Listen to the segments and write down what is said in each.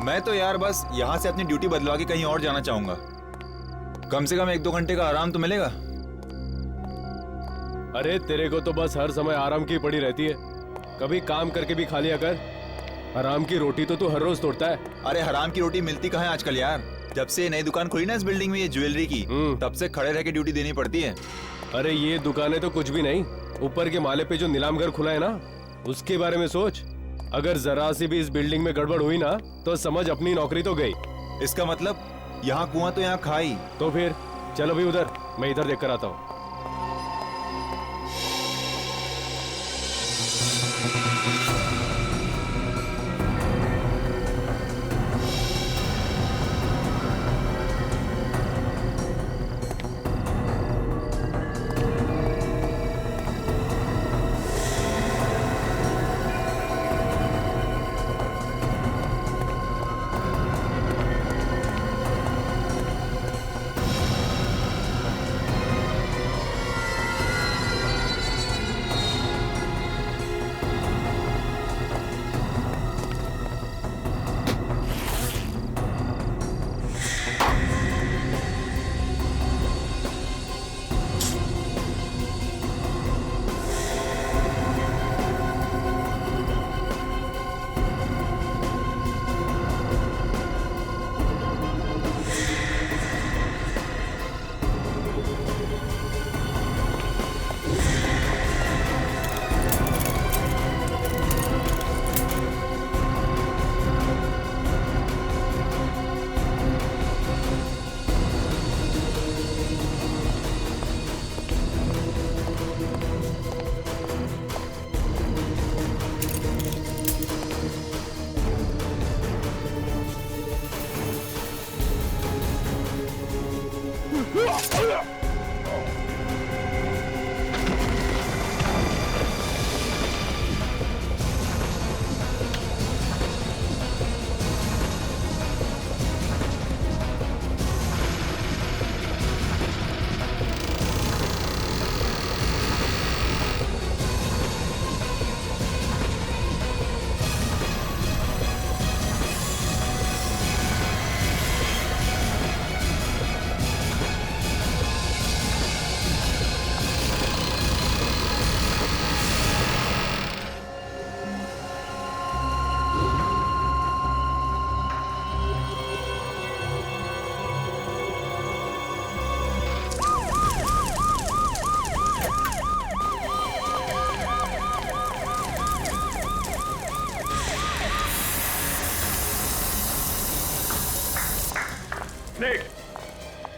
मैं तो यार बस यहाँ से अपनी ड्यूटी बदलवा के कहीं और जाना चाहूंगा। कम से कम 1-2 घंटे का आराम तो मिलेगा। अरे तेरे को तो बस हर समय आराम की पड़ी रहती है, कभी काम करके भी खा लिया कर। हराम की रोटी तो तू हर रोज तोड़ता है। अरे हराम की रोटी मिलती कहाँ है आजकल यार। जब से नई दुकान खुली ना इस बिल्डिंग में, ये ज्वेलरी की, तब से खड़े रह के ड्यूटी देनी पड़ती है। अरे ये दुकानें तो कुछ भी नहीं, ऊपर के माले पे जो नीलाम घर खुला है ना, उसके बारे में सोच। अगर जरा सी भी इस बिल्डिंग में गड़बड़ हुई ना, तो समझ अपनी नौकरी तो गई। इसका मतलब यहाँ कुआं तो यहाँ खाई। तो फिर चलो भी उधर, मैं इधर देख कर आता हूँ।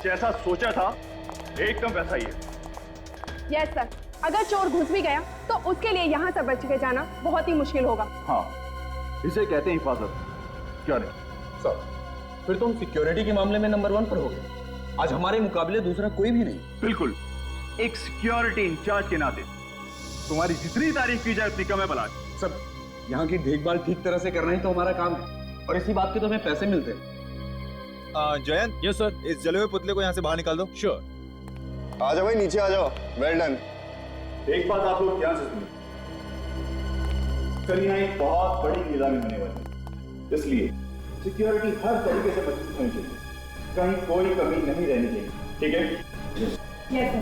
जैसा सोचा था एकदम वैसा ही है। यस सर, अगर चोर घुस भी गया तो उसके लिए यहाँ से बच के जाना बहुत ही मुश्किल होगा। हाँ, इसे कहते हैं हिफाजत। क्या नहीं सर, फिर तुम सिक्योरिटी के मामले में नंबर 1 पर हो गए। आज हमारे मुकाबले दूसरा कोई भी नहीं। बिल्कुल, एक सिक्योरिटी इंचार्ज के नाते तुम्हारी जितनी तारीफ की जाए उतनी कम है बलाज। सर, यहाँ की देखभाल ठीक तरह से करना ही तो हमारा काम है, और इसी बात के तो हमें पैसे मिलते हैं। Jayant, yes sir. इस जले हुए पुतले को यहाँ से बाहर निकाल दो। श्योर। आ जाओ भाई, नीचे आ जाओ। Well done. एक बात आप लोग ध्यान से सुनिए, कल यहाँ एक बहुत बड़ी नीलामी होने वाली है, इसलिए सिक्योरिटी हर तरीके से मजबूत होनी चाहिए, कहीं कोई कमी नहीं रहनी चाहिए। ठीक है? Yes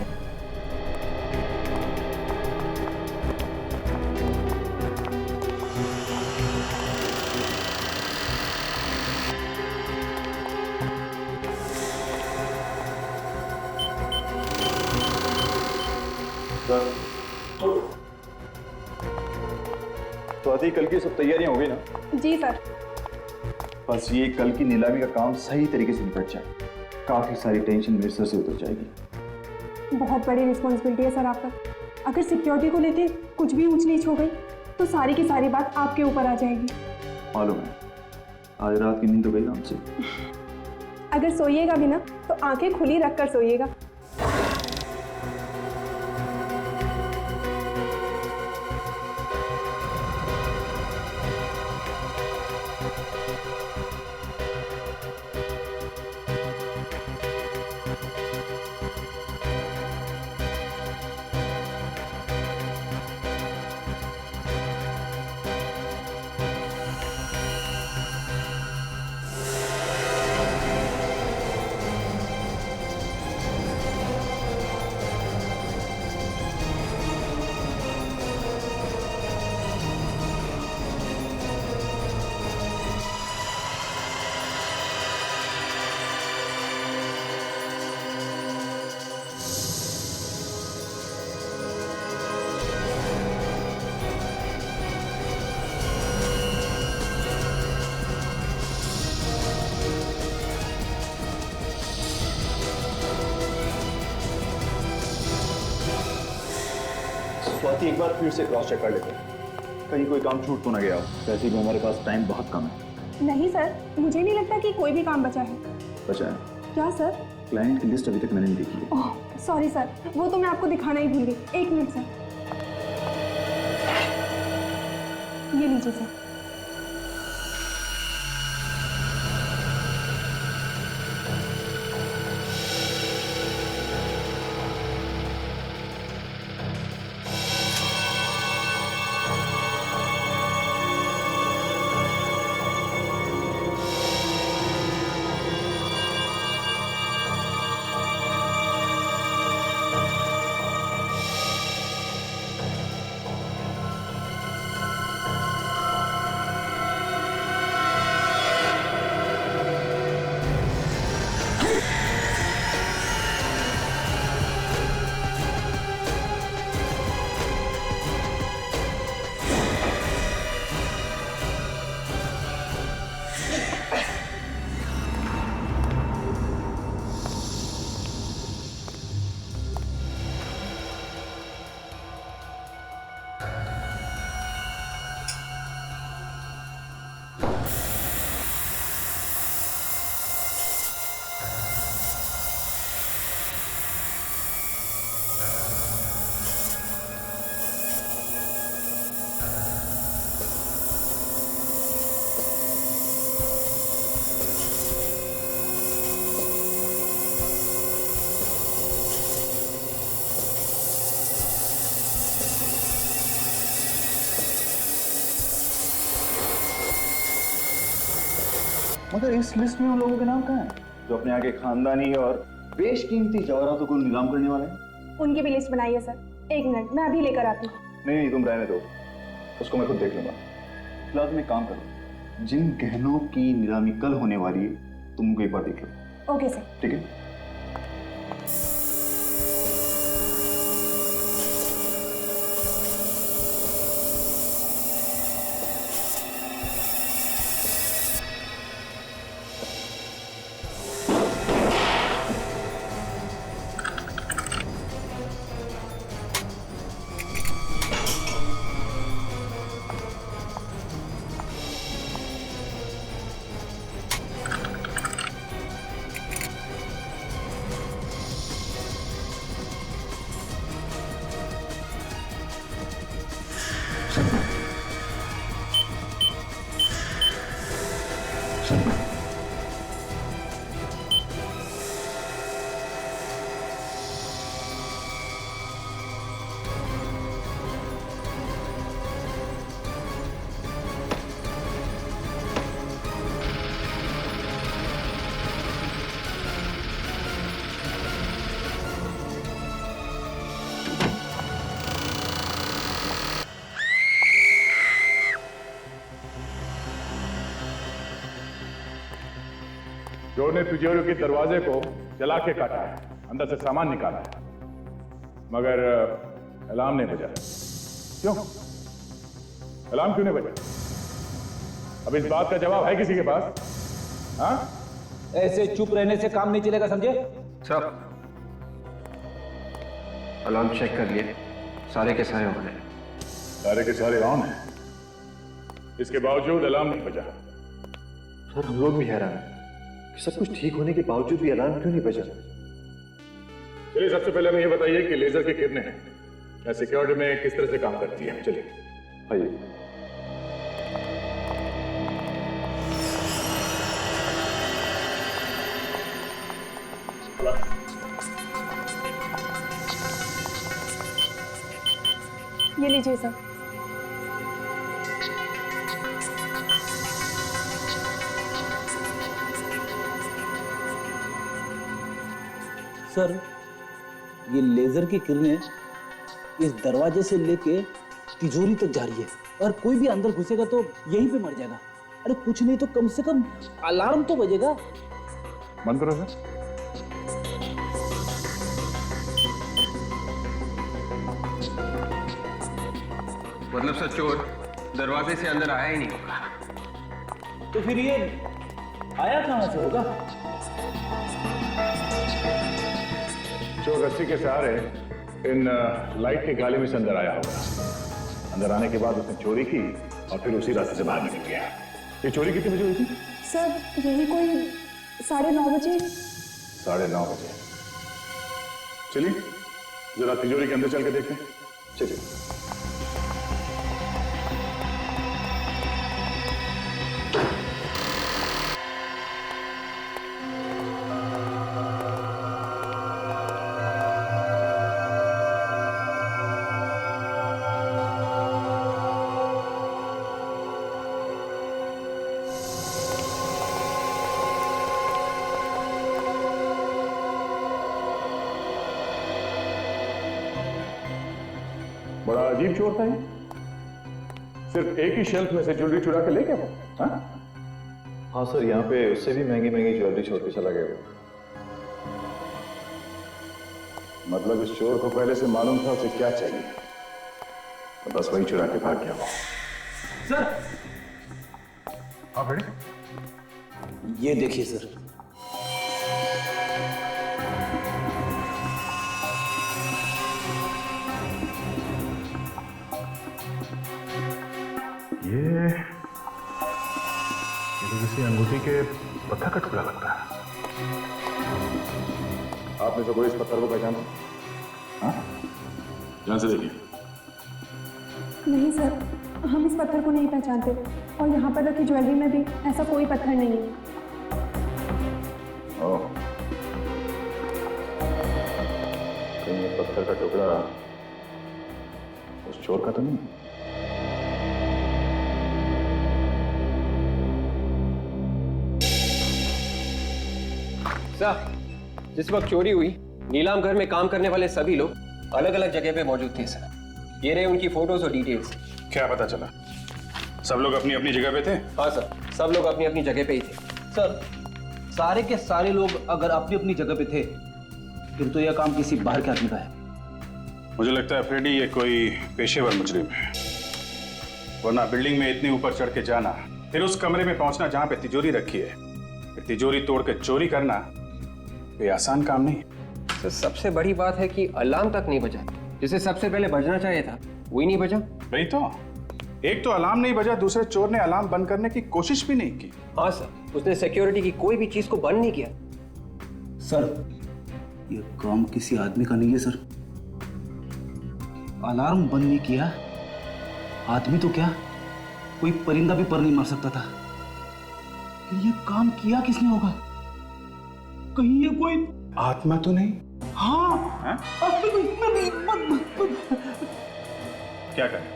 sir. तो आती कल की सब तैयारियां हो गई ना? जी सर। बस ये कल की नीलामी का काम सही तरीके से निपट जाए, काफी सारी टेंशन मेरे सर से उतर जाएगी। बहुत बड़ी रिस्पॉन्सिबिलिटी है सर आप पर। अगर सिक्योरिटी को लेते कुछ भी ऊंच नीच हो गई तो सारी की सारी बात आपके ऊपर आ जाएगी। मालूम है, आज रात की नींद तो गई हमसे। अगर सोइएगा भी ना तो आंखें खुली रखकर सोइएगा। स्वाति एक बार फिर से क्रॉस चेक कर लेते हैं, कहीं कोई काम छूट तो ना गया हो। वैसे भी हमारे पास टाइम बहुत कम है। नहीं सर, मुझे नहीं लगता कि कोई भी काम बचा है। बचा है? क्या सर? क्लाइंट की लिस्ट अभी तक मैंने नहीं देखी है। ओह सॉरी सर, वो तो मैं आपको दिखाना ही भूल गई। एक मिनट सर, ये लीजिए सर। मगर इस लिस्ट में उन लोगों के नाम कहाँ हैं जो अपने यहाँ के खानदानी और बेशकीमती जवाहरातों को नीलाम करने वाले हैं? उनकी भी लिस्ट बनाई है सर। एक मिनट, मैं अभी लेकर आती हूँ। नहीं, तुम रहने दो, उसको मैं खुद देख लूंगा। फिलहाल तुम एक काम करो, जिन गहनों की नीलामी कल होने वाली है तुम उनको एक बार देख लो। Okay sir. ठीक है। चोर ने तिजोरी के दरवाजे को जला के काटा है, अंदर से सामान निकाला है, मगर अलार्म नहीं बजा। क्यों अलार्म क्यों नहीं बजा? अब इस बात का जवाब है किसी के पास? हाँ, ऐसे चुप रहने से काम नहीं चलेगा, समझे? सर, अलार्म चेक कर लिए, सारे के सारे ऑन है। सारे के सारे ऑन है, इसके बावजूद अलार्म नहीं बजा। सर, हम लोग भी हैरान हैं कि सब कुछ ठीक होने के बावजूद भी अलार्म क्यों नहीं बजा। चलिए, सबसे पहले हमें ये बताइए कि लेजर की किरणें सिक्योरिटी में किस तरह से काम करती है। चलिए आइए। ये लीजिए सर। सर, ये लेजर की किरणें इस दरवाजे से लेके तिजोरी तक जा रही है और कोई भी अंदर घुसेगा तो यहीं पे मर जाएगा। अरे कुछ नहीं तो कम से कम अलार्म तो बजेगा। बंद करो सर। मतलब सर, चोर दरवाजे से अंदर आया ही नहीं होगा। तो फिर ये आया कहां से होगा? चोर रस्सी के सहारे इन लाइट के गाले में से अंदर आया होगा। अंदर आने के बाद उसने चोरी की और फिर उसी रास्ते से बाहर निकल गया। ये चोरी कितने बजे हुई थी? सर यही कोई 9:30 बजे। 9:30 बजे। चलिए जरा तिजोरी के अंदर चल के देखते हैं। चलिए। बड़ा अजीब चोर था ये। सिर्फ एक ही शेल्फ में से ज्वेलरी चुरा के ले गया वो। हाँ सर, यहाँ पे उससे भी महंगी महंगी ज्वेलरी छोड़ के चला गया वो। मतलब इस चोर को पहले से मालूम था उसे क्या चाहिए, तो बस वही चुरा के भाग गया वो। सर हाँ बेटे, ये देखिए सर। ये तो किसी अंगूठी के पत्थर का टुकड़ा लगता है। आपने तो कोई इस पत्थर को पहचाना? हाँ, ध्यान से देखिए। नहीं सर, हम इस पत्थर को नहीं पहचानते और यहाँ पर रखी ज्वेलरी में भी ऐसा कोई पत्थर नहीं है। ओह, कहीं ये पत्थर का टुकड़ा उस चोर का तो नहीं? सर, जिस वक्त चोरी हुई नीलाम घर में काम करने वाले सभी लोग अलग अलग जगह पे मौजूद थे सर। ये रहे उनकी फोटोज और डिटेल्स। क्या पता चला? सब लोग अपनी अपनी जगह पे थे? हाँ सर, सब लोग अपनी अपनी जगह पे ही थे। सर सारे के सारे लोग अगर अपनी अपनी जगह पे थे फिर तो यह काम किसी बाहर के आदमी का है। मुझे लगता है फ्रेडी ये कोई पेशेवर मुजरिम है, वरना बिल्डिंग में इतने ऊपर चढ़ के जाना, फिर उस कमरे में पहुंचना जहां पे तिजोरी रखी है, फिर तिजोरी तोड़ के चोरी करना, ये आसान काम नहीं। तो सबसे बड़ी बात है कि अलार्म तक नहीं बजा, जिसे सबसे पहले बजना चाहिए था वही नहीं बजा। वही तो, एक तो अलार्म नहीं बजा, दूसरे चोर ने अलार्म बंद करने की कोशिश भी नहीं की। हाँ सर, उसने सिक्योरिटी की कोई भी चीज को बंद नहीं किया। सर ये काम किसी आदमी का नहीं है सर। अलार्म बंद नहीं किया, आदमी तो क्या कोई परिंदा भी पर नहीं मार सकता था। फिर ये काम किया किसने होगा? कहीं ये कोई आत्मा तो नहीं? हाँ, क्या करें,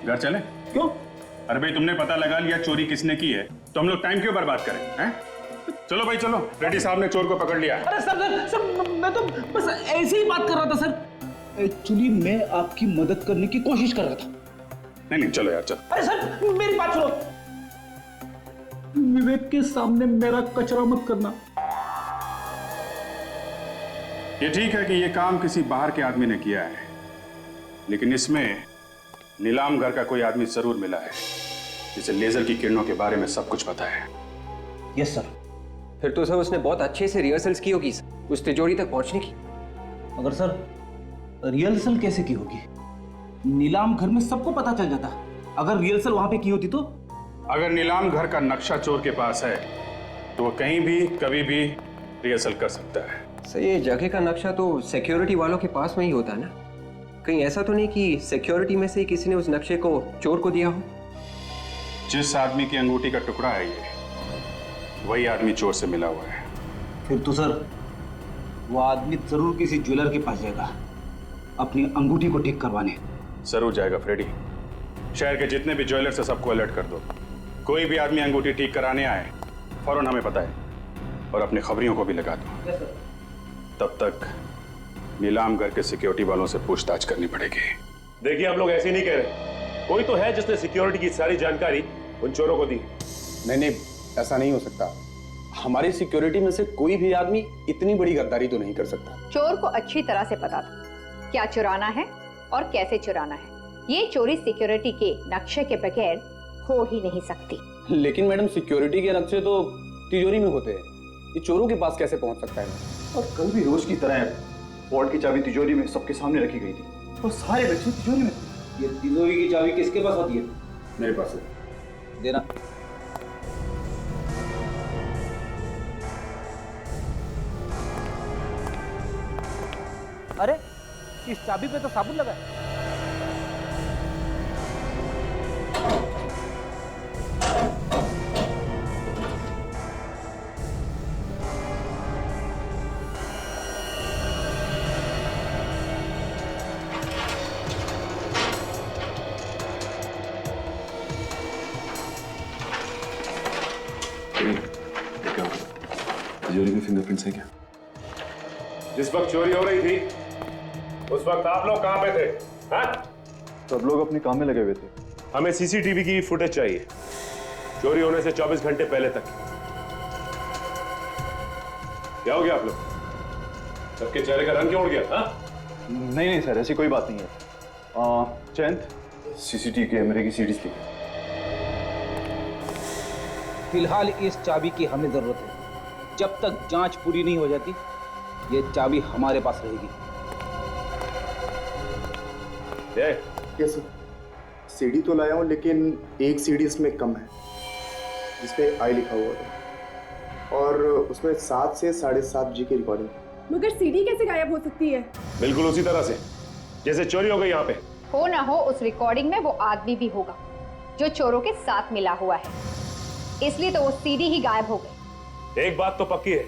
घर चले? क्यों? अरे भाई तुमने पता लगा लिया चोरी किसने की है, तो हम लोग टाइम क्यों बर्बाद करें? हैं? चलो भाई चलो, रेड्डी साहब ने चोर को पकड़ लिया। अरे सर मैं तो बस ऐसे ही बात कर रहा था सर। एक्चुअली मैं आपकी मदद करने की कोशिश कर रहा था। नहीं चलो यार चलो। अरे सर मेरी बात सुनो, विवेक के सामने मेरा कचरा मत करना। ये ठीक है कि ये काम किसी बाहर के आदमी ने किया है, लेकिन इसमें नीलाम घर का कोई आदमी जरूर मिला है जिसे लेजर की किरणों के बारे में सब कुछ पता है। Yes sir. फिर तो सर उसने बहुत अच्छे से रिहर्सल्स की होगी उस तिजोरी तक पहुंचने की। मगर सर रिहर्सल कैसे की होगी? नीलाम घर में सबको पता चल जाता। अगर रिहर्सल वहां पे की होती तो? अगर नीलाम घर का नक्शा चोर के पास है तो वो कहीं भी कभी भी रिहर्सल कर सकता है। सर ये जगह का नक्शा तो सिक्योरिटी वालों के पास में ही होता है ना? कहीं ऐसा तो नहीं कि सिक्योरिटी में से ही किसी ने उस नक्शे को चोर को दिया हो? जिस आदमी की अंगूठी का टुकड़ा है ये, वही आदमी चोर से मिला हुआ है। फिर तो सर वो आदमी जरूर किसी ज्वेलर के पास जाएगा अपनी अंगूठी को ठीक करवाने। जरूर जाएगा फ्रेडी। शहर के जितने भी ज्वेलर से सबको अलर्ट कर दो, कोई भी आदमी अंगूठी ठीक कराने आए फौरन हमें बताए और अपने खबरियों को भी लगा दो। तब तक नीलाम घर के सिक्योरिटी वालों से पूछताछ करनी पड़ेगी। देखिए आप लोग ऐसे नहीं कह रहे, कोई तो है जिसने सिक्योरिटी की सारी जानकारी उन चोरों को दी। नहीं, ऐसा नहीं हो सकता। हमारी सिक्योरिटी में से कोई भी आदमी इतनी बड़ी गद्दारी तो नहीं कर सकता। चोर को अच्छी तरह से पता था क्या चुराना है और कैसे चुराना है। ये चोरी सिक्योरिटी के नक्शे के बगैर हो ही नहीं सकती। लेकिन मैडम सिक्योरिटी के नक्शे तो तिजोरी में होते हैं, ये चोरों के पास कैसे पहुंच सकता है? और कल भी रोज की तरह वार्ड की चाबी तिजोरी में सबके सामने रखी गई थी और सारे बच्चे तिजोरी में थे। ये तिजोरी की चाबी किसके पास होती है? मेरे पास है। देना। अरे इस चाबी पे तो साबुन लगा है। तिजोरी में फिंगरप्रिंट्स है क्या? जिस वक्त चोरी हो रही थी उस वक्त आप लोग कहां पे थे? हाँ? सब लोग अपने काम में लगे हुए थे। हमें सीसीटीवी की फुटेज चाहिए चोरी होने से 24 घंटे पहले तक। क्या हो गया आप लोग? सबके चेहरे का रंग क्यों उड़ गया? हाँ? नहीं सर, ऐसी कोई बात नहीं है। चैंद सीसीटीवी कैमरे की सीडीज ली। फिलहाल इस चाबी की हमें जरूरत है। जब तक जांच पूरी नहीं हो जाती ये चाबी हमारे पास रहेगी। यस सर, सीडी तो लाया हूं लेकिन एक सीडी इसमें कम है जिसपे आई लिखा हुआ है और उसमें 7 से 7.5 जी की रिकॉर्डिंग। मगर सीडी कैसे गायब हो सकती है? बिल्कुल उसी तरह से जैसे चोरी हो गई यहाँ पे। हो ना हो उस रिकॉर्डिंग में वो आदमी भी होगा जो चोरों के साथ मिला हुआ है, इसलिए तो वो सीडी ही गायब हो गई। एक बात तो पक्की है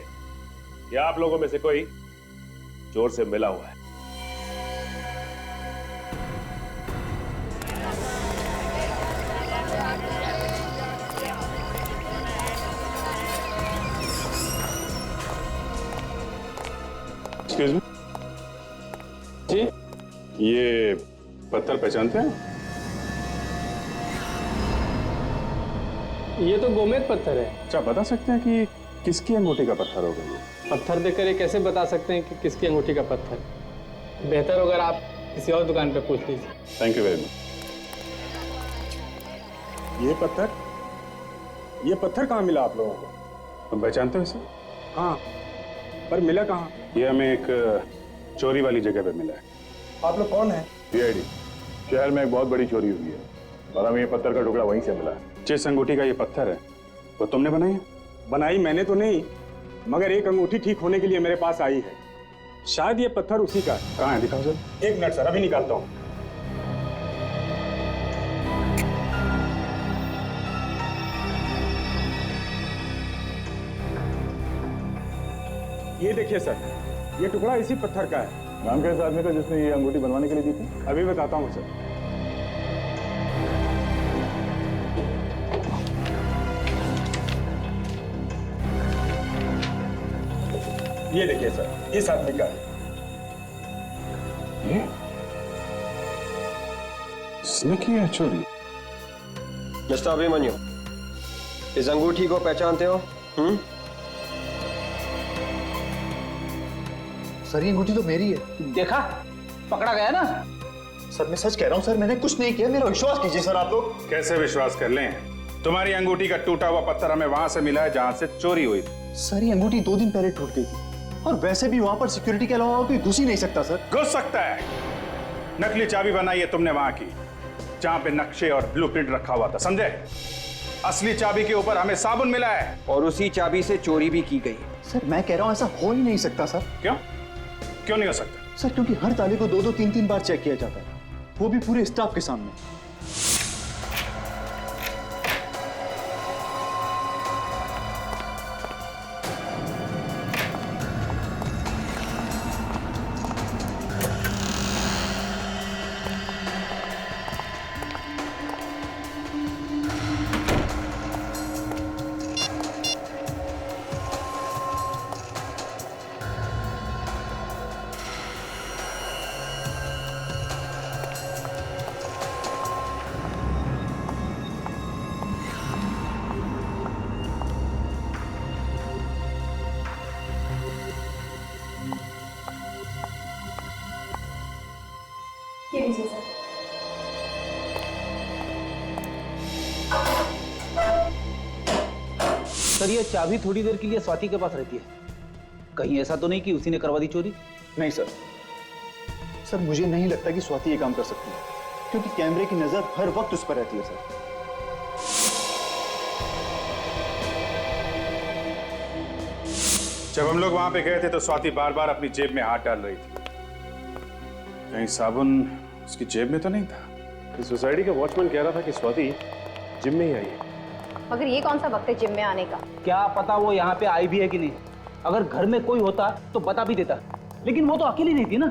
कि आप लोगों में से कोई चोर से मिला हुआ है। एक्सक्यूज मी जी, ये पत्थर पहचानते हैं? ये तो गोमेद पत्थर है। अच्छा, बता सकते हैं कि किसकी अंगूठी का पत्थर होगा ये? पत्थर देखकर ये कैसे बता सकते हैं कि किसकी अंगूठी का पत्थर? बेहतर अगर आप किसी और दुकान पे पूछ लीजिए। Thank you very much. ये पत्थर कहाँ मिला आप लोगों को? तुम पहचानते हो इसे? हाँ, पर मिला कहाँ? ये हमें एक चोरी वाली जगह पे मिला है। आप लोग कौन है? सीआईडी। शहर में एक बहुत बड़ी चोरी हुई है और हमें ये पत्थर का टुकड़ा वहीं से मिला है। जिस अंगूठी का ये पत्थर है वो तुमने बनाई है? बनाई मैंने तो नहीं, मगर एक अंगूठी ठीक होने के लिए मेरे पास आई है। शायद ये पत्थर उसी का है। कहाँ है, दिखाओ सर। एक मिनट सर, अभी निकालता हूँ। ये देखिए सर, ये टुकड़ा इसी पत्थर का है। नाम क्या है इस आदमी का जिसने ये अंगूठी बनवाने के लिए दी थी? अभी बताता हूँ सर। ये देखिए सर, इस आदमी का है। ये इसने की है चोरी? मिस्टर अभिमन्यु, इस अंगूठी को पहचानते हो? सर ये अंगूठी तो मेरी है। देखा, पकड़ा गया ना। सर मैं सच कह रहा हूँ सर, मैंने कुछ नहीं किया, मेरा विश्वास कीजिए सर आप लोग। कैसे विश्वास कर लें? तुम्हारी अंगूठी का टूटा हुआ पत्थर हमें वहां से मिला है जहां से चोरी हुई थी। सर ये अंगूठी 2 दिन पहले टूट गई थी और वैसे भी वहां पर सिक्योरिटी के अलावा कोई घुस ही नहीं सकता सर। घुस सकता है। नकली चाबी बनाई है तुमने वहां की जहां पे नक्शे और ब्लूप्रिंट रखा हुआ था, समझे? असली चाबी के ऊपर हमें साबुन मिला है और उसी चाबी से चोरी भी की गई। सर मैं कह रहा हूँ ऐसा हो ही नहीं सकता सर। क्यों? क्यों नहीं हो सकता? सर क्योंकि हर ताले को 2-2, 3-3 बार चेक किया जाता है, वो भी पूरे स्टाफ के सामने। ये लीजिए सर। सर ये चाबी थोड़ी देर के लिए स्वाति के पास रहती है। कहीं ऐसा तो नहीं कि उसी ने करवा दी चोरी? नहीं सर, सर मुझे नहीं लगता कि स्वाति ये काम कर सकती है, क्योंकि कैमरे की नजर हर वक्त उस पर रहती है सर। जब हम लोग वहां पे गए थे तो स्वाति बार बार अपनी जेब में हाथ डाल रही थी। कहीं साबुन उसकी जेब में तो नहीं था? इस सोसाइटी का वॉचमैन कह रहा था कि स्वाति जिम में ही आई है। मगर ये कौन सा वक्त है जिम में आने का? क्या पता वो यहाँ पे आई भी है कि नहीं। अगर घर में कोई होता तो बता भी देता, लेकिन वो तो अकेली नहीं थी ना।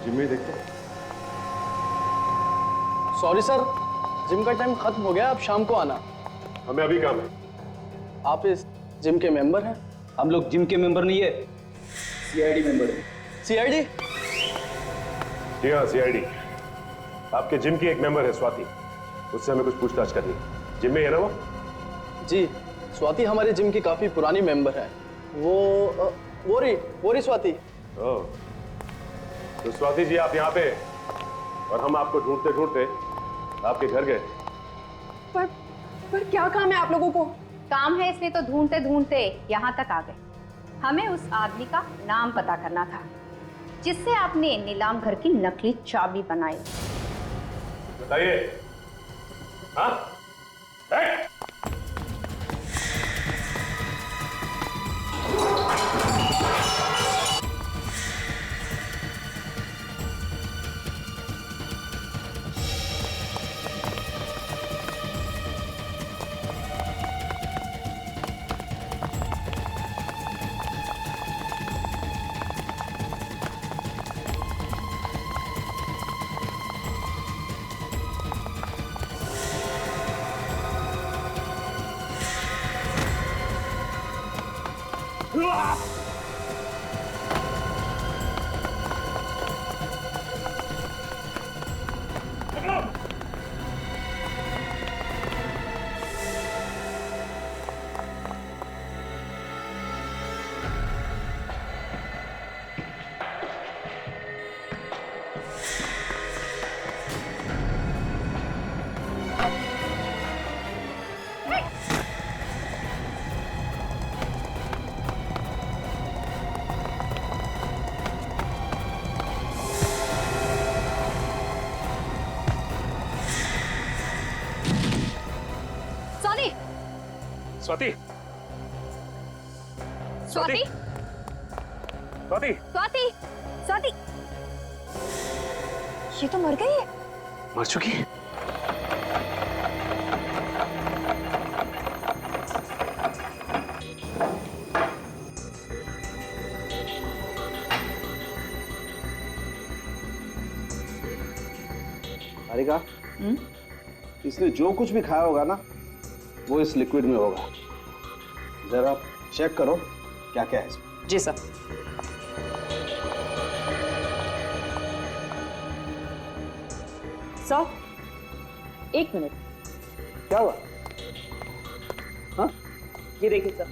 जिम में देखते हैं। सॉरी सर, जिम का टाइम खत्म हो गया, अब शाम को आना। हमें अभी काम है। आप इस जिम के मेंबर हैं? हम लोग जिम के मेंबर नहीं है, सीआईडी मेंबर है। सीआईडी? जी हाँ, सीआईडी। आपके जिम की एक मेंबर है स्वाति, उससे हमें कुछ पूछताछ करनी है। जिम में है ना वो? जी, स्वाति हमारे जिम की काफी पुरानी मेंबर है। वो रही स्वाति। ओह, तो स्वाति जी आप यहाँ पे, और हम आपको ढूंढते ढूंढते आपके घर गए। पर क्या काम है आप लोगों को? काम है इसलिए तो ढूंढते ढूंढते यहाँ तक आ गए। हमें उस आदमी का नाम पता करना था जिससे आपने नीलाम घर की नकली चाबी बनाई। बताइए। हाँ? स्वाति, स्वाति, स्वाति, स्वाति, स्वाति, ये तो मर गई है। मर चुकी है? हारिका, इसने जो कुछ भी खाया होगा ना, वो इस लिक्विड में होगा। जरा चेक करो क्या क्या है इसमें। जी सर। Sir, 1 minute. क्या हुआ? हाँ? ये देखिए सर।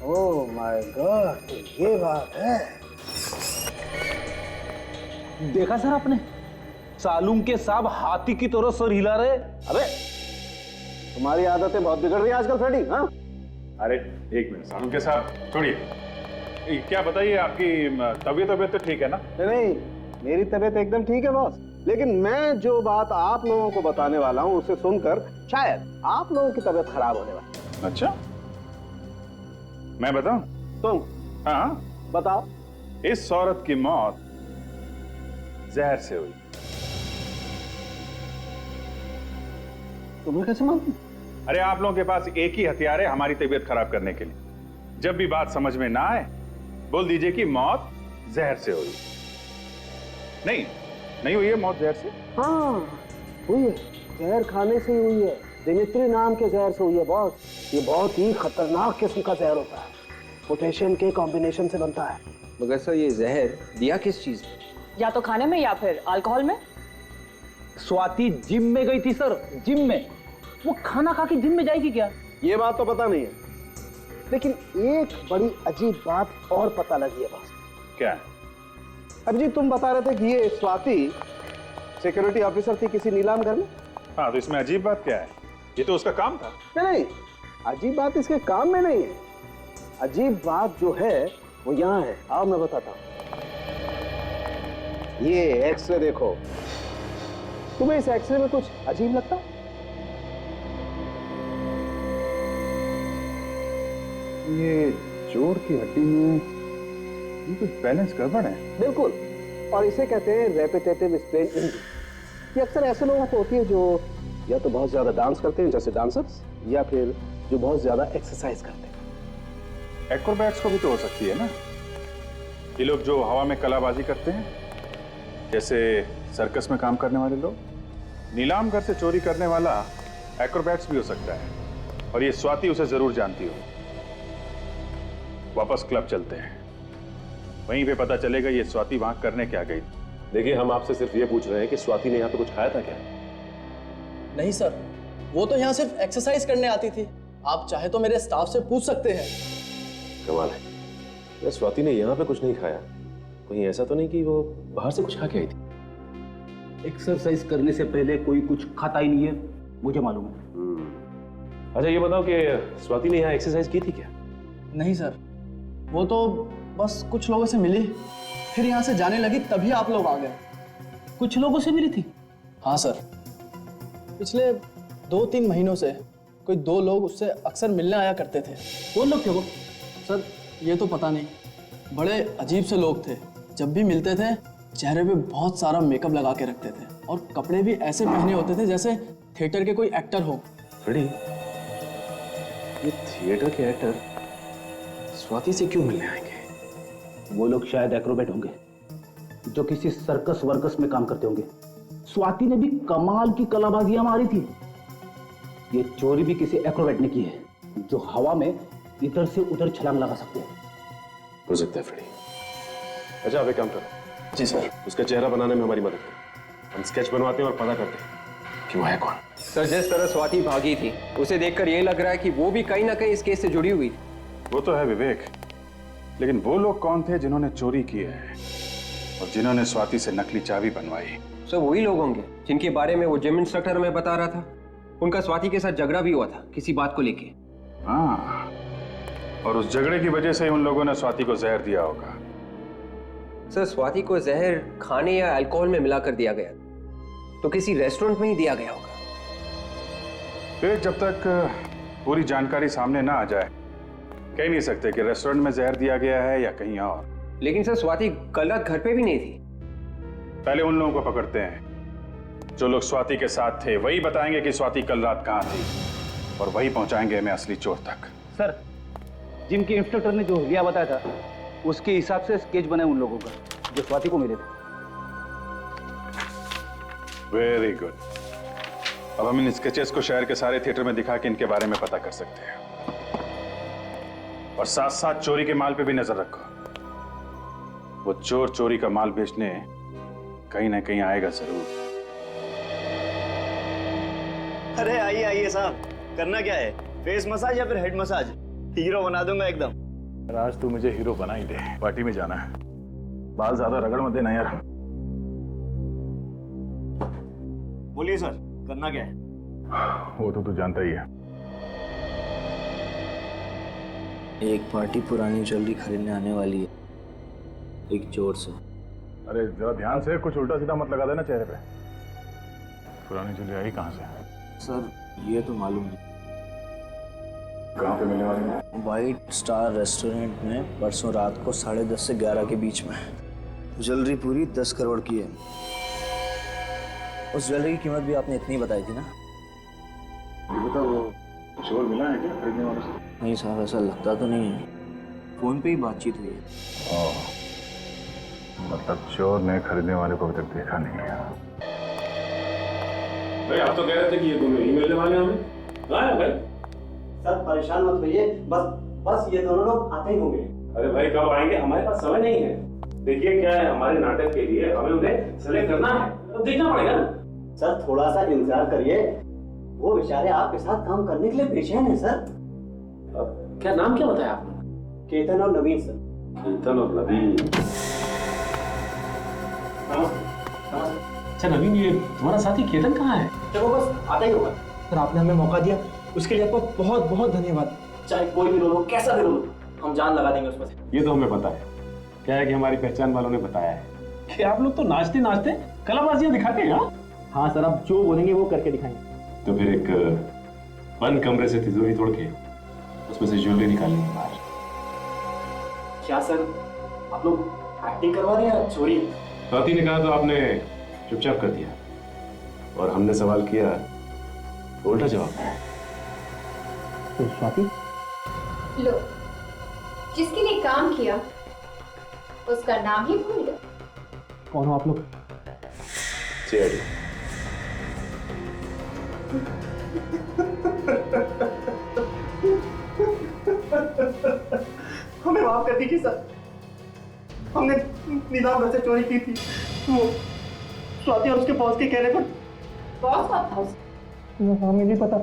ओह माय गॉड, ये बात है। देखा सर आपने? सालूम के साहब हाथी की तरह सर हिला रहे। अबे तुम्हारी आदतें बहुत बिगड़ रही है आजकल फ्रेडी। हाँ? अरे एक मिनट सालूम के साहब, छोड़िए। क्या बताइए, आपकी तबीयत तो ठीक है ना? नहीं, मेरी तबीयत एकदम ठीक है बॉस, लेकिन मैं जो बात आप लोगों को बताने वाला हूँ उसे सुनकर शायद आप लोगों की तबीयत खराब होने वाली है। अच्छा, मैं बताऊं? तुम? हाँ बताओ। इस औरत की मौत जहर से हुई। तुम्हें कैसे मालूम? अरे आप लोगों के पास एक ही हथियार है हमारी तबीयत खराब करने के लिए। जब भी बात समझ में ना आए, बोल दीजिए कि मौत जहर से हुई। नहीं हुई है मौत जहर से? हाँ हुई है, जहर खाने से ही हुई है। दिमित्री नाम के जहर से हुई है बॉस। ये बहुत ही खतरनाक किस्म का जहर होता है, पोटेशियम के कॉम्बिनेशन से बनता है। मगर सर ये जहर दिया किस चीज में? या तो खाने में या फिर अल्कोहल में। स्वाति जिम में गई थी सर, जिम में। वो खाना खा के जिम में जाएगी क्या, ये बात तो पता नहीं है, लेकिन एक बड़ी अजीब बात और पता लगी है बॉस। क्या? अभिजीत, तुम बता रहे थे कि ये स्वाति सिक्योरिटी ऑफिसर थी किसी नीलाम घर में। हाँ, तो इसमें अजीब बात क्या है? ये तो उसका काम था। नहीं, अजीब बात इसके काम में नहीं है। अजीब बात जो है वो यहाँ है। आओ मैं बताता हूँ। ये एक्सरे देखो। तुम्हें इस एक्सरे में कुछ अजीब लगता? ये जोड़ की हड्डी में ये कुछ बैलेंस गड़बड़ है। बिल्कुल, और इसे कहते हैं रेपिटेटिव स्ट्रेन इंजरी। ये अक्सर ऐसे लोगों को होती है जो या तो बहुत ज्यादा डांस करते हैं जैसे डांसर्स, या फिर जो बहुत ज्यादा एक्सरसाइज करते हैं। एक्रोबैट्स को भी तो हो सकती है ना, ये लोग जो हवा में कलाबाजी करते हैं, जैसे सर्कस में काम करने वाले लोग। नीलाम घर से चोरी करने वाला एक्रोबैट्स भी हो सकता है, और ये स्वाति उसे जरूर जानती हो। वापस क्लब चलते हैं, वहीं पे पता चलेगा ये स्वाति वहां करने क्या गई। देखिए, हम आपसे सिर्फ ये पूछ रहे हैं कि स्वाति ने यहाँ पे कुछ खाया था क्या? नहीं सर, वो तो यहाँ सिर्फ एक्सरसाइज करने आती थी। आप चाहे तो मेरे स्टाफ से पूछ सकते हैं। कमाल है, या स्वाति ने यहाँ पे कुछ नहीं खाया? कहीं ऐसा तो नहीं कि वो बाहर से कुछ खा के आई थी? एक्सरसाइज करने से पहले कोई कुछ खाता ही नहीं है, मुझे मालूम है। अच्छा ये बताओ कि स्वाति ने यहाँ एक्सरसाइज की थी क्या? नहीं सर, वो तो बस कुछ लोगों से मिली, फिर यहाँ से जाने लगी, तभी आप लोग आ गए। कुछ लोगों से मिली थी? हाँ सर, पिछले 2-3 महीनों से कोई 2 लोग उससे अक्सर मिलने आया करते थे। कौन लोग थे वो? सर ये तो पता नहीं, बड़े अजीब से लोग थे। जब भी मिलते थे चेहरे पे बहुत सारा मेकअप लगा के रखते थे, और कपड़े भी ऐसे पहने होते थे जैसे थिएटर के कोई एक्टर हो। फ्रेडी, ये थिएटर के एक्टर स्वाति से क्यों मिलने आएंगे? वो लोग शायद एक्रोबैट होंगे जो किसी सर्कस वर्कस में काम करते होंगे। स्वाति ने भी कमाल की कलाबाजियां मारी थी। ये चोरी भी किसी एक्रोबैट ने की है, जो हवा में इधर से उधर छलांग लगा सकते हैं। हो सकता है फ्रेडी। अच्छा आप एक काम करो। जी सर। उसका चेहरा बनाने में हमारी मदद करो। हम स्केच बनवाते हैं और पता करते हैं कि वो है कौन। सर जिस तरह स्वाति भागी थी, उसे देखकर यही लग रहा है कि वो भी कहीं ना कहीं इस केस से जुड़ी हुई थी। वो तो है विवेक, लेकिन वो लोग कौन थे जिन्होंने चोरी की है और जिन्होंने स्वाति से नकली चाबी बनवाई? सर वही लोग होंगे जिनके बारे में वो जिम इंस्ट्रक्टर हमें बता रहा था। उनका स्वाति के साथ झगड़ा भी हुआ था किसी बात को लेके। हाँ, और उस झगड़े की वजह से उन लोगों ने स्वाति को जहर दिया होगा। सर स्वाति को जहर खाने या अल्कोहल में मिलाकर दिया गया, तो किसी रेस्टोरेंट में ही दिया गया होगा। फिर जब तक पूरी जानकारी सामने ना आ जाए कह नहीं सकते कि रेस्टोरेंट में जहर दिया गया है या कहीं और। लेकिन सर स्वाति कल रात घर पे भी नहीं थी। पहले उन लोगों को पकड़ते हैं जो लोग स्वाति के साथ थे, वही बताएंगे कि स्वाति कल रात कहाँ थी, और वही पहुंचाएंगे हमें असली चोर तक। सर, जिम के इंस्ट्रक्टर ने जो लिया बताया था, उसके हिसाब से स्केच बने उन लोगों का जो स्वाति को मिले थे। Very good. अब हम इन स्केचेस को शहर के सारे थिएटर में दिखा के इनके बारे में पता कर सकते हैं, और साथ साथ चोरी के माल पे भी नजर रखो। वो चोर चोरी का माल बेचने कहीं ना कहीं आएगा जरूर। अरे आइए आइए साहब, करना क्या है? फेस मसाज या फिर हेड मसाज? हीरो बना दूंगा एकदम। आज तू मुझे हीरो बना ही दे, पार्टी में जाना है। बाल ज्यादा रगड़ मत देना यार। बोलिए सर, करना क्या है? वो तो तू जानता ही है। एक पार्टी पुरानी ज्वेलरी खरीदने आने वाली है, एक चोर से। अरे जरा ध्यान से, कुछ उल्टा सीधा मत लगा देना चेहरे पे। पुरानी ज्वेलरी आई कहाँ से? सर ये तो मालूम नहीं। कहाँ पे मिलने वाली है? व्हाइट स्टार रेस्टोरेंट में परसों रात को 10:30 से 11 के बीच में। ज्वेलरी पूरी 10 करोड़ की है। उस ज्वेलरी की कीमत भी आपने इतनी बताई थी ना? ये बताओ, वो चोर मिला है क्या खरीदने वाले से? नहीं साहब, ऐसा लगता तो नहीं है। फोन पे ही बातचीत हुई है। मतलब चोर ने खरीदने वाले को अभी तक देखा नहीं है। भाई आप तो कह रहे थे कि ये दोनों ही मिलने वाले हैं हमें। कहाँ है भाई? सर परेशान मत होइए, बस ये दोनों लोग आते ही होंगे। अरे भाई कब आएंगे? हमारे पास समय नहीं है। देखिए क्या है, हमारे नाटक के लिए हमें उन्हें सेलेक्ट करना है, तो देखना पड़ेगा ना। सर थोड़ा सा इंतजार करिए, वो बेचारे आपके साथ काम करने के लिए बेचैन है सर। क्या नाम क्या बताया आपने? केतन और नवीन सर। केतन और नवीन। अच्छा नवीन, ये तुम्हारा साथी केतन कहाँ है? चलो बस आता ही होगा। सर आपने हमें मौका दिया, उसके लिए आपका बहुत बहुत धन्यवाद। चाहे कोई भी रोल हो, कैसा भी रोल हो, हम जान लगा देंगे उसमें से। ये तो हमें पता है। क्या है कि हमारी पहचान वालों ने बताया है कि आप लोग तो नाचते नाचते कलाबाजियां दिखाते हैं। हाँ सर, आप जो बोलेंगे वो करके दिखाएंगे। तो फिर एक बंद कमरे से तिजोरी तोड़ के उसमें से ज्वेलरी निकालेंगे बाहर। क्या सर, आप लोग एक्टिंग करवा रहे हैं या चोरी? स्वाति ने कहा तो आपने चुपचाप कर दिया, और हमने सवाल किया तो उल्टा जवाब दिया। तो स्वाति, लो, जिसके लिए काम किया उसका नाम ही भूल गए। कौन हो आप लोग? सीआईडी। हमें माफ कर दीजिए सर, हमने नीलाम घर से चोरी की थी। वो स्वाति और उसके बॉस के कहने पर। बॉस कौन था? हमें नहीं पता,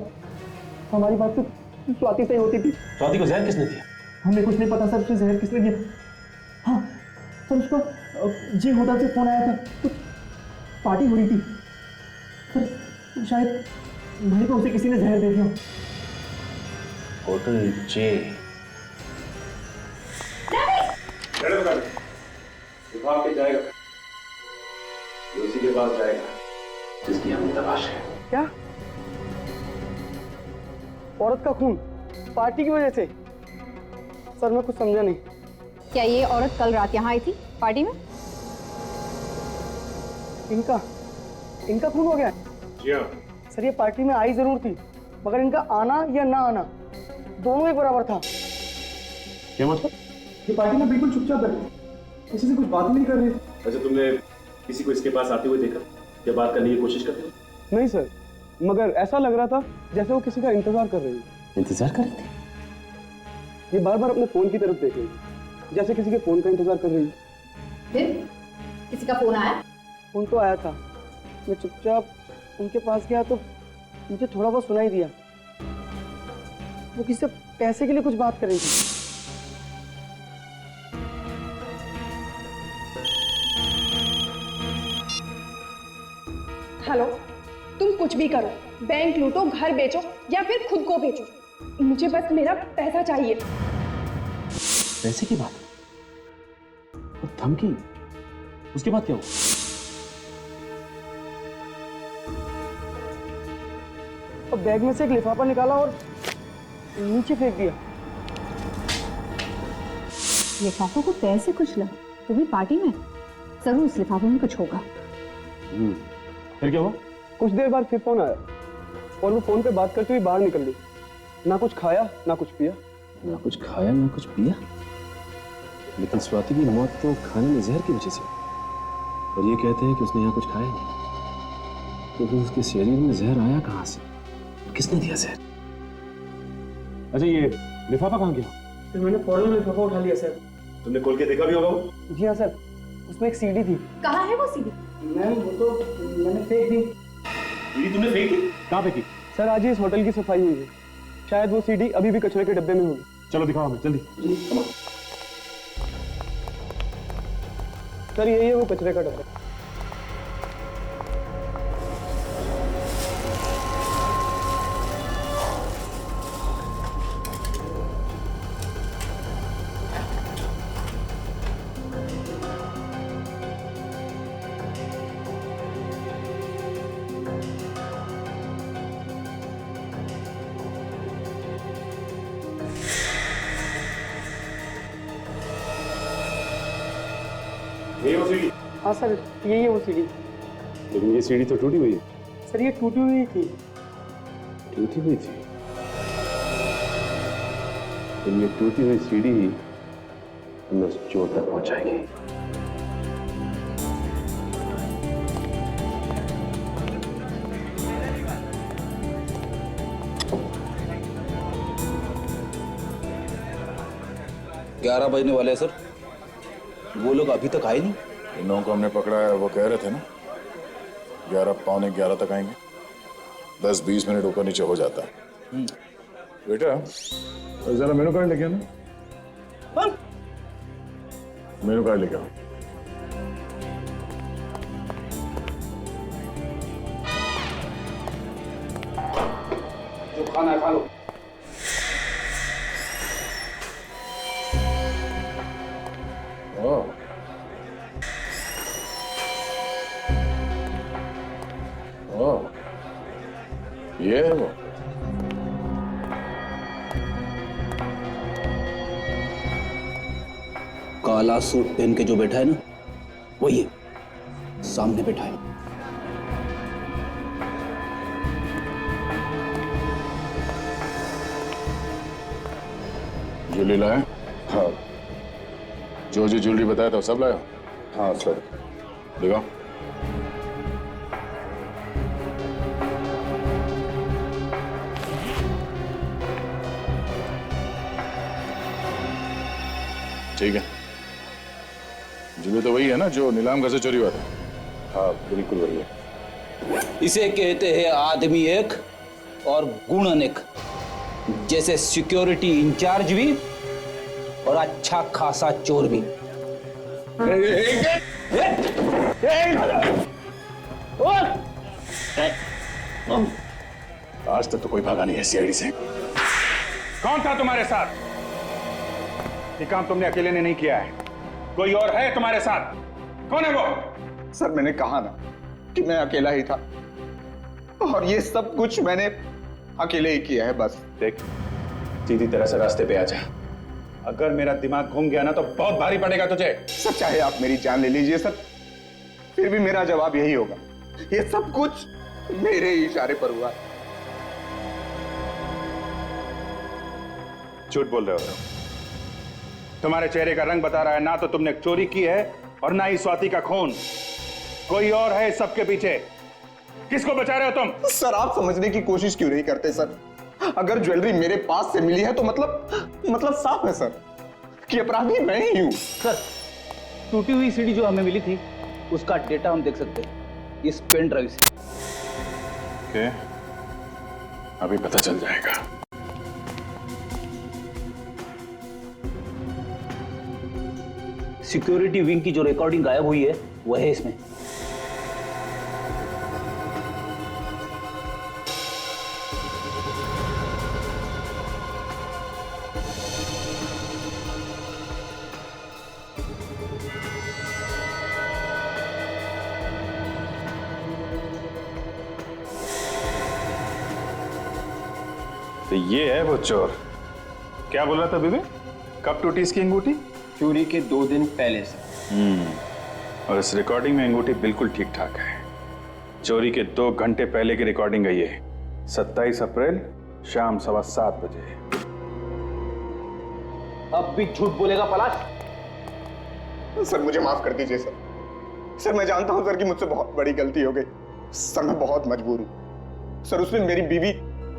हमारी बात तो स्वाति से ही होती थी। स्वाति को जहर किसने दिया? हमें कुछ नहीं पता सर, उसे जहर किसने दिया। हाँ सर, उसको जी होटल से फोन आया था, तो पार्टी हो रही थी सर, शायद वहीं पर उसे किसी ने जहर दे दिया। होटल जे। विभाग पे जाएगा, उसी के पास जाएगा जिसकी हमें तलाश है। क्या? औरत का खून पार्टी की वजह से? सर मैं कुछ समझा नहीं। क्या ये औरत कल रात यहाँ आई थी पार्टी में? इनका खून हो गया? जी हाँ सर, ये पार्टी में आई जरूर थी, मगर इनका आना या ना आना दोनों ही बराबर था। क्या मतलब? ये पार्टी में बिल्कुल चुपचाप बैठे, किसी से कुछ बात नहीं कर रहे। वैसे तुमने किसी को इसके पास आते हुए देखा या बात करने की कोशिश करते हो? नहीं सर, मगर ऐसा लग रहा था जैसे वो किसी का इंतजार कर रही है। इंतजार कर रहे थे? ये बार बार अपने फोन की तरफ देख रही है, जैसे किसी के फोन का इंतजार कर रही है। फिर किसी का फोन आया? फोन तो आया था, मैं चुपचाप उनके पास गया तो मुझे थोड़ा बहुत सुनाई दिया। वो किसी से पैसे के लिए कुछ बात कर रही थी। हेलो, तुम कुछ भी करो, बैंक लूटो, घर बेचो या फिर खुद को बेचो, मुझे बस मेरा पैसा चाहिए। पैसे की बात और धमकी, उसके बाद क्या हुआ? और बैग में से एक लिफाफा निकाला और नीचे फेंक दिया। लिफाफों को पैसे कुछ लगा, तो भी पार्टी में जरूर उस लिफाफे में कुछ होगा। फिर क्या हुआ? कुछ देर बाद फिर फोन आया और वो फोन पे बात करते हुए बाहर निकल गई। ना कुछ खाया ना कुछ पिया। ना कुछ खाया ना कुछ पिया? लेकिन स्वाति की मौत तो खाने में जहर की वजह से, और ये कहते हैं कि उसने यहाँ कुछ खाया नहीं, तो फिर उसके शरीर में जहर आया कहाँ से? किसने दिया जहर? अच्छा, ये लिफाफा कहाँ गया? फिर मैंने फौरन लिफाफा उठा लिया सर। तुमने खोल के देखा भी होगा वो? जी हाँ सर, उसमें एक सीडी थी। कहाँ है वो सीडी? मैम वो तो मैंने फेंक दी। सीडी तुमने फेंकी? कहाँ फेंकी? सर आज ही इस होटल की सफाई हुई है, शायद वो सीडी अभी भी कचरे के डब्बे में होगी। चलो दिखाओ हमें जल्दी। सर यही है वो कचरे का डब्बा। ये वो सीडी? हाँ सर यही है वो सीडी। लेकिन ये सीडी तो टूटी हुई है। सर ये टूटी हुई थी। टूटी हुई थी? तो ये टूटी हुई सीडी हमें उस चोर तक पहुंचाएगी। ग्यारह बजने वाले हैं सर, वो लोग अभी तक आए नहीं। इन लोगों को हमने पकड़ा है, वो कह रहे थे ना 11 पौने 11 तक आएंगे। 10-20 मिनट ऊपर नीचे हो जाता है। बेटा जरा मेनू कार्ड लेके आना। मेनू कार्ड लेके आओ। जो खाना है खा लो। ये है वो। काला सूट पहन के जो बैठा है ना, वही है, सामने बैठा है। ज्वेलरी लाए? हाँ। जो ज्वेलरी बताया था सब लाया? हाँ सर। दिखाओ। ठीक है। ज्वेलरी तो वही है ना जो नीलाम घर से चोरी हुआ था? हाँ बिल्कुल वही है। इसे कहते हैं आदमी एक और गुण अनेक। जैसे सिक्योरिटी इंचार्ज भी और अच्छा खासा चोर भी। आज तक तो कोई भागा नहीं है सीआईडी से। कौन था तुम्हारे साथ? ये काम तुमने अकेले ने नहीं किया है, कोई और है तुम्हारे साथ। कौन है वो? सर मैंने कहा ना कि मैं अकेला ही था, और ये सब कुछ मैंने अकेले ही किया है बस। देख, सीधी तरह से रास्ते पे आ जा। अगर मेरा दिमाग घूम गया ना तो बहुत भारी पड़ेगा तुझे। सर चाहे आप मेरी जान ले लीजिए सर, फिर भी मेरा जवाब यही होगा, ये सब कुछ मेरे ही इशारे पर हुआ। झूठ बोल रहे हो। तुम्हारे चेहरे का रंग बता रहा है, ना तो तुमने चोरी की है और ना ही स्वाति का खून। कोई और है इस सबके पीछे। किसको बचा रहे हो तुम? सर आप समझने की कोशिश क्यों नहीं करते सर? अगर ज्वेलरी मेरे पास से मिली है तो मतलब साफ है सर कि अपराधी मैं ही हूं। सर टूटी हुई सीडी जो हमें मिली थी उसका डेटा हम देख सकते हैं इस पेन ड्राइव से। ओके, अभी पता चल जाएगा। सिक्योरिटी विंग की जो रिकॉर्डिंग गायब हुई है वह है इसमें। तो ये है वो चोर। क्या बोल रहा था बीबी? कब टूटी इसकी अंगूठी? चोरी के 2 दिन पहले से। और इस रिकॉर्डिंग में अंगूठी बिल्कुल ठीक ठाक है। चोरी के 2 घंटे पहले की रिकॉर्डिंग है ये। 27 अप्रैल शाम 7:15 बजे। अब भी झूठ बोलेगा पलाश? सर मुझे माफ कर दीजिए सर। सर मैं जानता हूं सर कि मुझसे बहुत बड़ी गलती हो गई। सर मैं बहुत मजबूर हूं सर। उसने मेरी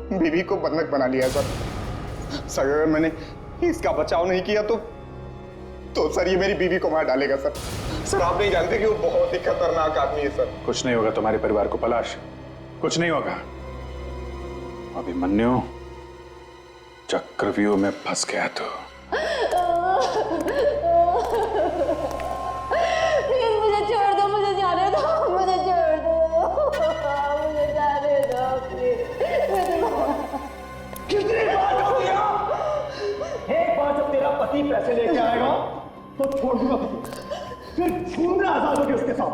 बीवी को बंधक बना लिया सर। सर अगर मैंने इसका बचाव नहीं किया तो सर ये मेरी बीवी को मार डालेगा सर। सर आप नहीं जानते कि वो बहुत ही खतरनाक आदमी है सर। कुछ नहीं होगा तुम्हारे परिवार को पलाश, कुछ नहीं होगा। अभिमन्यु चक्रव्यूह में फंस गया तो प्लीज मुझे छोड़ दो, मुझे जाने दो, मुझे छोड़ दो, मुझे जाने दो प्लीज। कितनी बार हो गया? एक बार जब तेरा पति पैसे लेके आएगा तो छोड़ दूंगा, फिर घूमना आजाद होगी उसके साथ।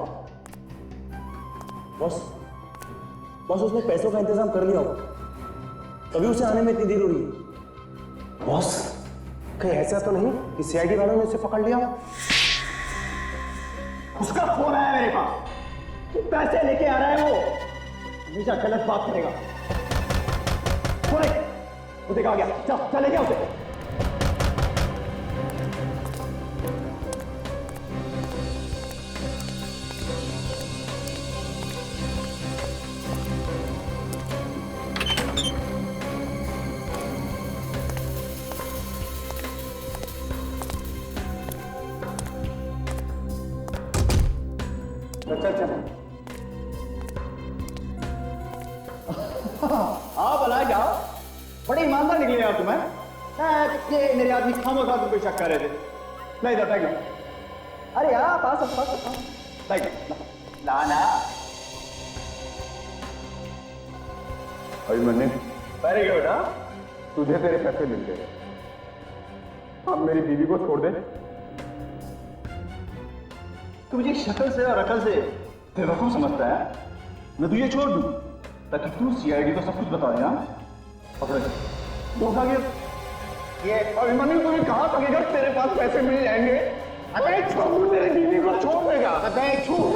बॉस उसने पैसों का इंतजाम कर लिया होगा, तभी उसे आने में इतनी देर हो रही है। बॉस कहीं ऐसा तो नहीं कि सीआईडी वालों ने उसे पकड़ लिया? उसका फोन आया मेरे पास कि पैसे लेके आ रहा है। वो हमेशा गलत बात करेगा। वो देखा गया, चल लेके उसे। चल आप भला क्या बड़े ईमानदार निकले यार तुम्हें। ये मेरे आदमी खामोखा तुम पे शक कर रहे थे। नहीं जाता क्या? अरे यार पास ना अभिमन्यु वेरी गुड। हाँ तुझे तेरे पैसे मिल गए, अब मेरी बीवी को छोड़ दे। तू मुझे शक्ल से और अकल से बेवकूफ समझता है? मैं तुझे छोड़ दूं? ताकि तू सीआईडी को सब कुछ बता दे। पकड़ो, धोखा किया। ये अभिमन्यु तुम्हें कहाँ तकेगा तेरे पास पैसे मिल जाएंगे? अबे छोड़, तेरे बीवी को छोड़ देगा। अबे छोड़,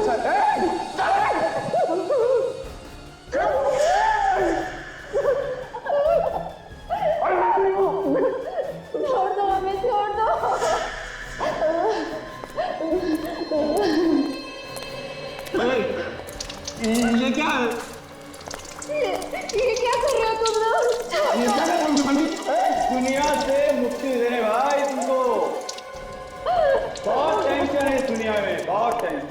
छोड़ दो हमें, छोड़ दो। ये क्या है? ये क्या कर रहे हो तुम लोग? ये क्या कर रहे हो? दुनिया से मुक्ति देने भाई तुमको। बहुत टेंशन है इस दुनिया में, बहुत टेंशन।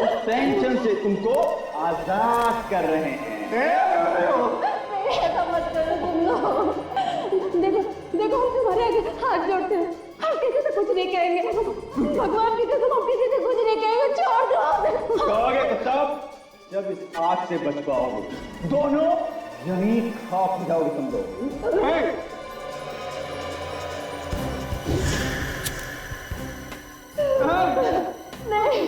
उस टेंशन से तुमको आजाद कर रहे हैं। ऐसा मत करो तुम लोग। देखो देखो, हम तुम्हारे आगे हाथ जोड़ते हैं, हम किसी से कुछ नहीं कहेंगे। भगवान की कसम, हम किसी से कुछ नहीं कहेंगे। छोड़ दो। कहोगे तब जब इस आग से बच पाओगे। दोनों यहीं खाक जाओगे तुम लोग। नहीं,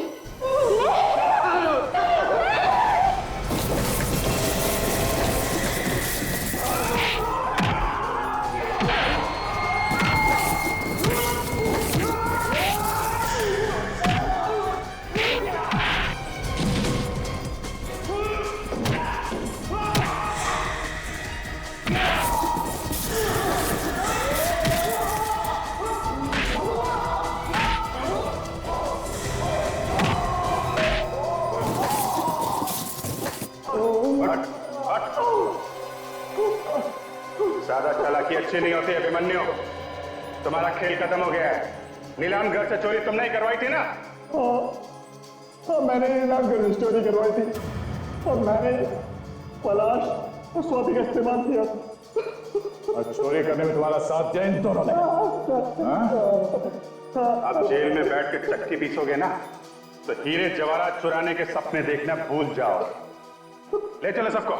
ज्यादा चालाकी अच्छी नहीं होती अभिमन्यु। तुम्हारा खेल खत्म हो गया है। नीलाम घर से चोरी तुम नहीं करवाई थी ना? हाँ, मैंने नीलाम घर से चोरी करवाई थी और मैंने पलाश और स्वाति का इस्तेमाल किया था। और चोरी करने में तुम्हारा साथ दिया इन दोनों ने। अब जेल में बैठ के चक्की पीसोगे ना तो हीरे जवाहरात चुराने के सपने देखना भूल जाओ। ले चलो सबको।